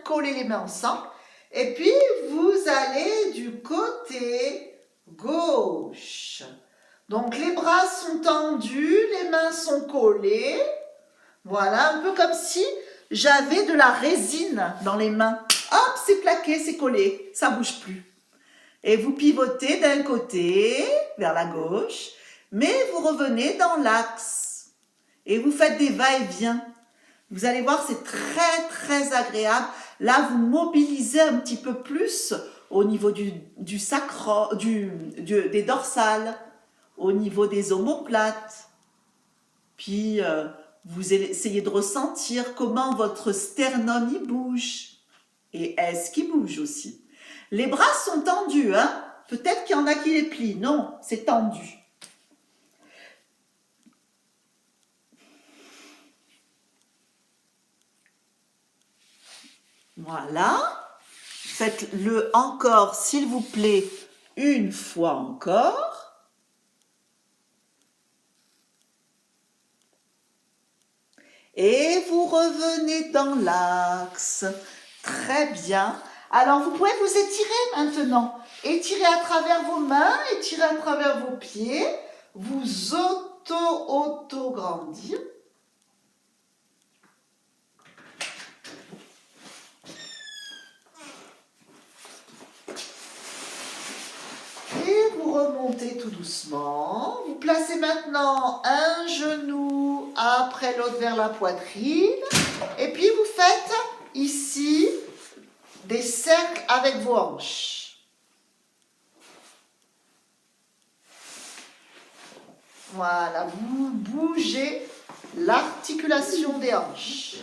Speaker 2: coller les mains ensemble. Et puis vous allez du côté gauche. Donc les bras sont tendus, les mains sont collées. Voilà, un peu comme si j'avais de la résine dans les mains. Hop, c'est plaqué, c'est collé, ça bouge plus. Et vous pivotez d'un côté vers la gauche, mais vous revenez dans l'axe. Et vous faites des va-et-vient. Vous allez voir, c'est très agréable. Là, vous mobilisez un petit peu plus au niveau du sacro, des dorsales, au niveau des omoplates. Puis, vous essayez de ressentir comment votre sternum y bouge. Et est-ce qu'il bouge aussi? Les bras sont tendus, Peut-être qu'il y en a qui les plient. Non, c'est tendu. Voilà. Faites-le encore, s'il vous plaît, une fois encore. Et vous revenez dans l'axe. Très bien. Alors, vous pouvez vous étirer maintenant. Étirez à travers vos mains, étirez à travers vos pieds. Vous auto-grandir. remontez tout doucement. Vous placez maintenant un genou après l'autre vers la poitrine. Et puis vous faites ici des cercles avec vos hanches. Voilà, vous bougez l'articulation des hanches.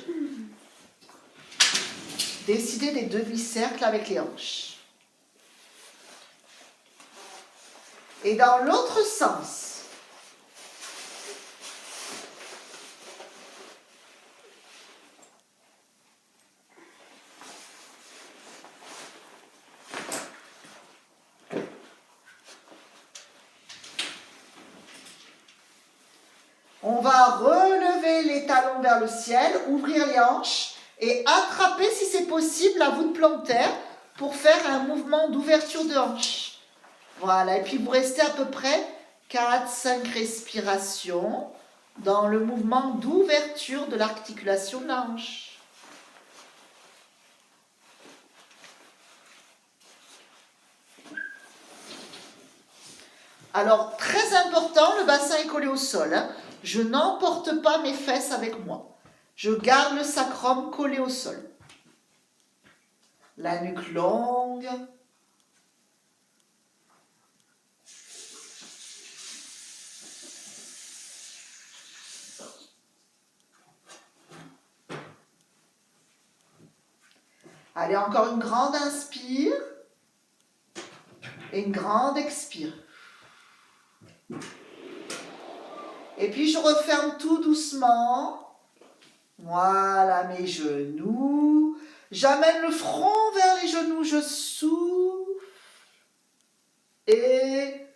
Speaker 2: Décidez des demi-cercles avec les hanches. Et dans l'autre sens. On va relever les talons vers le ciel, ouvrir les hanches et attraper, si c'est possible, la voûte plantaire pour faire un mouvement d'ouverture de hanche. Voilà, et puis vous restez à peu près 4-5 respirations dans le mouvement d'ouverture de l'articulation de la hanche. Alors, très important, le bassin est collé au sol. Hein. Je n'emporte pas mes fesses avec moi. Je garde le sacrum collé au sol. La nuque longue. Allez, encore une grande inspire et une grande expire. Et puis je referme tout doucement. Voilà mes genoux. J'amène le front vers les genoux, je souffle. Et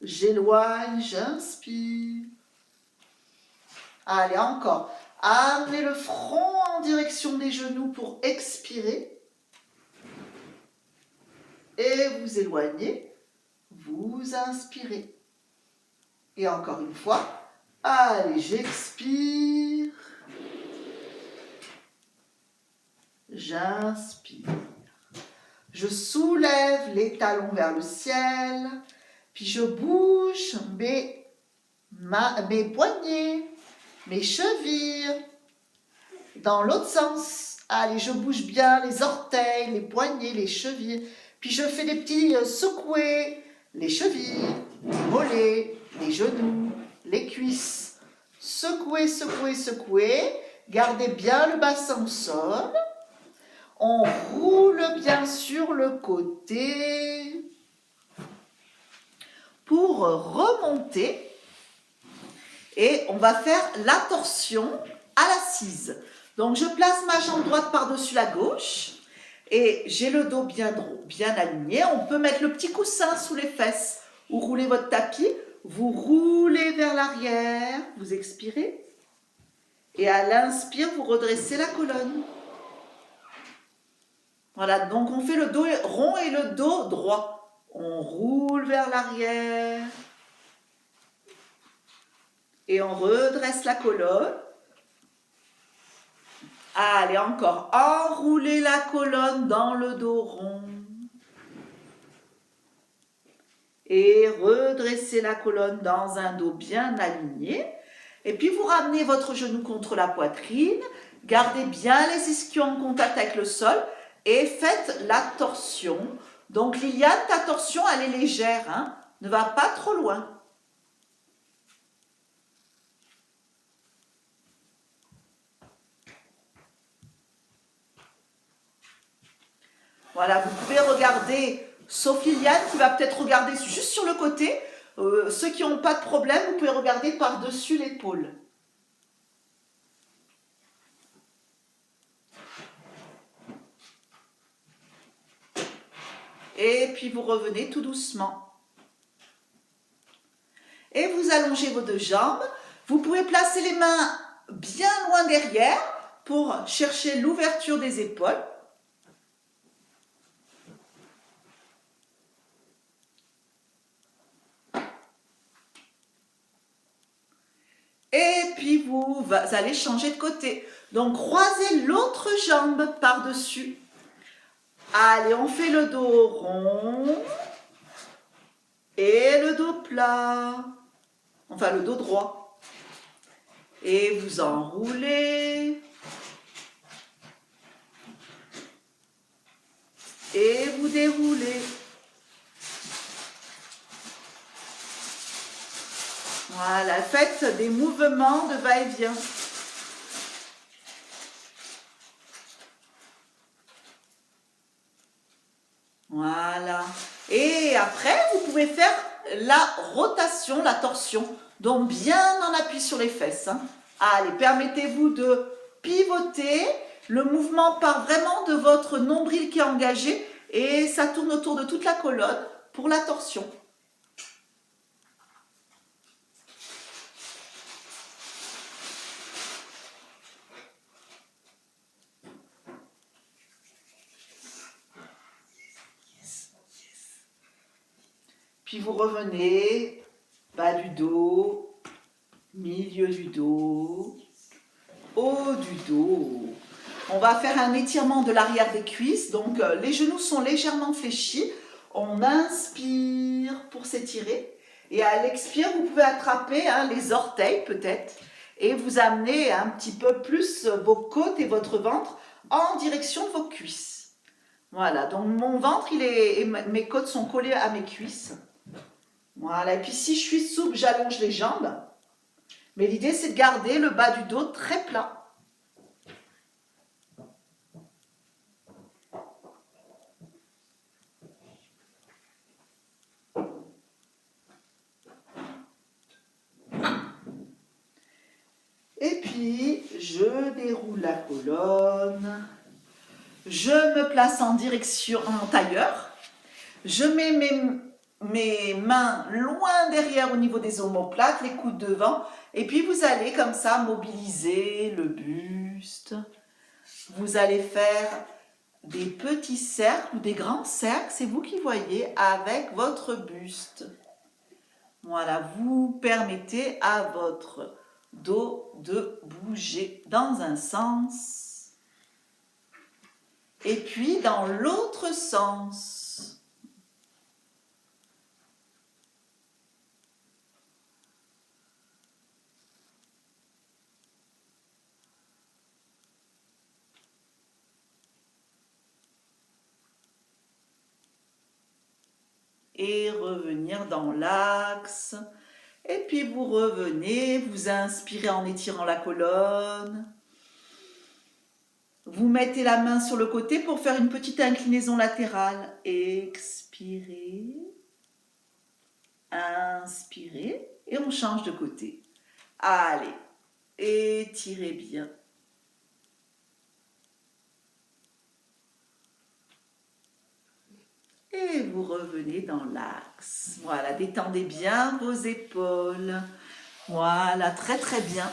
Speaker 2: j'éloigne, j'inspire. Allez, encore. Amenez le front en direction des genoux pour expirer. Et vous éloignez, vous inspirez. Et encore une fois, allez, j'expire, j'inspire. Je soulève les talons vers le ciel, puis je bouge mes poignets, mes chevilles, dans l'autre sens. Allez, je bouge bien les orteils, les poignets, les chevilles. Puis je fais des petits secoués, les chevilles, les mollets, les genoux, les cuisses. Secouez, secouez, secouez. Gardez bien le bassin au sol. On roule bien sur le côté pour remonter. Et on va faire la torsion à l'assise. Donc je place ma jambe droite par-dessus la gauche. Et j'ai le dos bien aligné. On peut mettre le petit coussin sous les fesses ou rouler votre tapis. Vous roulez vers l'arrière, vous expirez. Et à l'inspire, vous redressez la colonne. Voilà, donc on fait le dos rond et le dos droit. On roule vers l'arrière. Et on redresse la colonne. Allez, encore. Enroulez la colonne dans le dos rond. Et redressez la colonne dans un dos bien aligné. Et puis, vous ramenez votre genou contre la poitrine. Gardez bien les ischions en contact avec le sol. Et faites la torsion. Donc, Liliane, ta torsion, elle est légère. Hein? Ne va pas trop loin. Voilà, vous pouvez regarder, sauf Liliane qui va peut-être regarder juste sur le côté. Ceux qui n'ont pas de problème, vous pouvez regarder par-dessus l'épaule. Et puis vous revenez tout doucement. Et vous allongez vos deux jambes. Vous pouvez placer les mains bien loin derrière pour chercher l'ouverture des épaules. Et puis vous allez changer de côté. Donc croisez l'autre jambe par-dessus. Allez, on fait le dos rond. Et le dos plat. Enfin, le dos droit. Et vous enroulez. Et vous déroulez. Voilà, faites des mouvements de va-et-vient. Voilà. Et après, vous pouvez faire la rotation, la torsion. Donc, bien en appui sur les fesses. Hein. Allez, permettez-vous de pivoter. Le mouvement part vraiment de votre nombril qui est engagé et ça tourne autour de toute la colonne pour la torsion. Puis vous revenez, bas du dos, milieu du dos, haut du dos. On va faire un étirement de l'arrière des cuisses, donc les genoux sont légèrement fléchis. On inspire pour s'étirer et à l'expire, vous pouvez attraper les orteils peut-être et vous amener un petit peu plus vos côtes et votre ventre en direction de vos cuisses. Voilà, donc mon ventre et mes côtes sont collées à mes cuisses. Voilà, et puis si je suis souple, j'allonge les jambes. Mais l'idée, c'est de garder le bas du dos très plat. Et puis, je déroule la colonne. Je me place en direction en tailleur. Je mets mes mains loin derrière au niveau des omoplates, les coudes devant. Et puis, vous allez comme ça mobiliser le buste. Vous allez faire des petits cercles ou des grands cercles, c'est vous qui voyez, avec votre buste. Voilà, vous permettez à votre dos de bouger dans un sens et puis dans l'autre sens. Et revenir dans l'axe. Et puis vous revenez, vous inspirez en étirant la colonne. Vous mettez la main sur le côté pour faire une petite inclinaison latérale. Expirez. Inspirez. Et on change de côté. Allez, étirez bien. Et vous revenez dans l'axe. Voilà, détendez bien vos épaules. Voilà, très très bien.